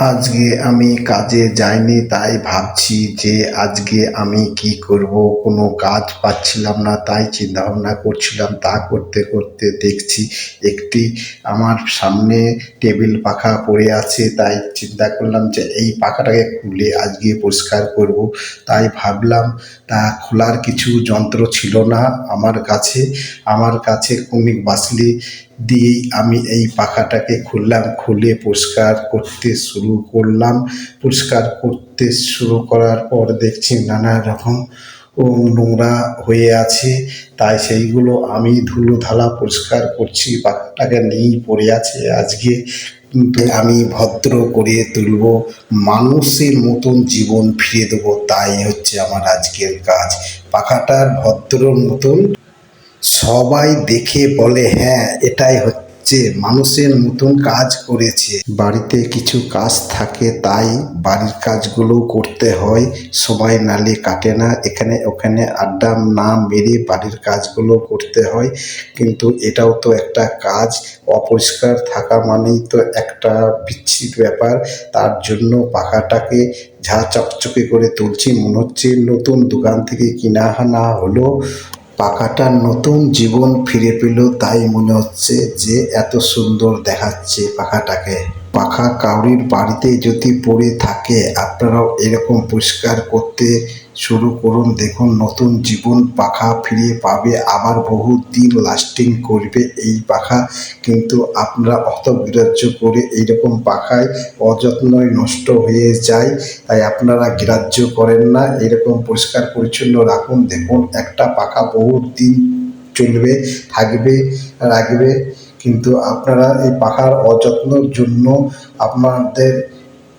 আজকে আমি কাজে যাইনি, তাই ভাবছি যে আজকে আমি কি করব। কোনো কাজ পাচ্ছিলাম না, তাই চিন্তা ভাবনা করছিলাম। তা করতে করতে দেখছি একটি আমার সামনে টেবিল পাখা পড়ে আছে, তাই চিন্তা করলাম যে এই পাখাটাকে খুলে আজকে পরিষ্কার করব। তাই ভাবলাম, তা খোলার কিছু যন্ত্র ছিল না আমার কাছে কমিক বাসলি দিয়েই আমি এই পাখাটাকে খুললাম। খুলে পরিষ্কার করতে শুরু করলাম। পরিষ্কার করতে শুরু করার পর দেখছি নানা রকম নোংরা হয়ে আছে, তাই সেইগুলো আমি ধুলো থালা পরিষ্কার করছি। পাখাটাকে নিয়েই পড়ে আছে আজকে, কিন্তু আমি ভদ্র করে তুলব, মানুষের মতন জীবন ফিরিয়ে দেবো। তাই হচ্ছে আমার আজকের কাজ। পাখাটার ভদ্র মতন সবাই দেখে বলে, হ্যাঁ, এটাই হচ্ছে মানুষের মতন কাজ করেছে। বাড়িতে কিছু কাজ থাকে, তাই বাড়ির কাজগুলো করতে হয়। সময় নালে কাটে না, এখানে ওখানে আড্ডা না মেরে বাড়ির কাজগুলো করতে হয়। কিন্তু এটাও তো একটা কাজ। অপরিষ্কার থাকা মানেই তো একটা বিচ্ছিরি ব্যাপার। তার জন্য পাখাটাকে ঝা চকচকে করে তুলছি, মনে হচ্ছে নতুন দোকান থেকে কিনা আনা হলো। পাখাটা নতুন জীবন ফিরে পেল, তাই মনে হচ্ছে যে এত সুন্দর দেখাচ্ছে পাখাটাকে। পাখা কাউরির বাড়িতে যদি পড়ে থাকে, আপনারাও এরকম পরিষ্কার করতে শুরু করুন। দেখুন, নতুন জীবন পাখা ফিরে পাবে, আবার বহু দিন লাস্টিং করবে এই পাখা। কিন্তু আপনারা অত গ্রাহ্য করে এইরকম পাখায় অযত্নই নষ্ট হয়ে যায়, তাই আপনারা গ্রাহ্য করেন না। এরকম পরিষ্কার পরিচ্ছন্ন রাখুন। দেখুন, একটা পাখা বহু দিন চলবে, থাকবে, রাখবে। কিন্তু আপনারা এই পাখার অযত্নের জন্য আপনাদের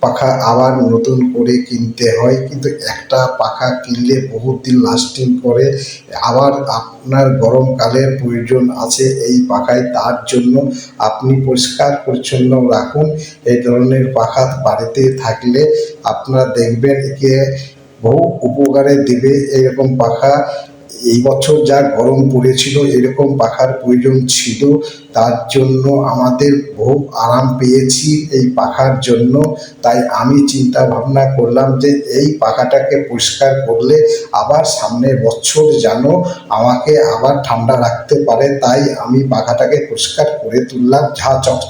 পাখা আবার নতুন করে কিনতে হয়। কিন্তু একটা পাখা কিনলে বহুত দিন লাস্টিং করে। আবার আপনার গরমকালের প্রয়োজন আছে এই পাখায়, তার জন্য আপনি পরিষ্কার পরিচ্ছন্ন রাখুন। এই ধরনের পাখা বাড়িতে থাকলে আপনারা দেখবেন একে বহু উপকারে দেবে। এইরকম পাখা এই বছর যা গরম পড়েছিল, এরকম পাখার প্রয়োজন ছিল। তার জন্য আমাদের বহু আরাম পেয়েছি এই পাখার জন্য। তাই আমি চিন্তা ভাবনা করলাম যে এই পাখাটাকে পরিষ্কার করলে আবার সামনের বছর যেন আমাকে আবার ঠান্ডা রাখতে পারে। তাই আমি পাখাটাকে পরিষ্কার করে তুললাম, ঝা চক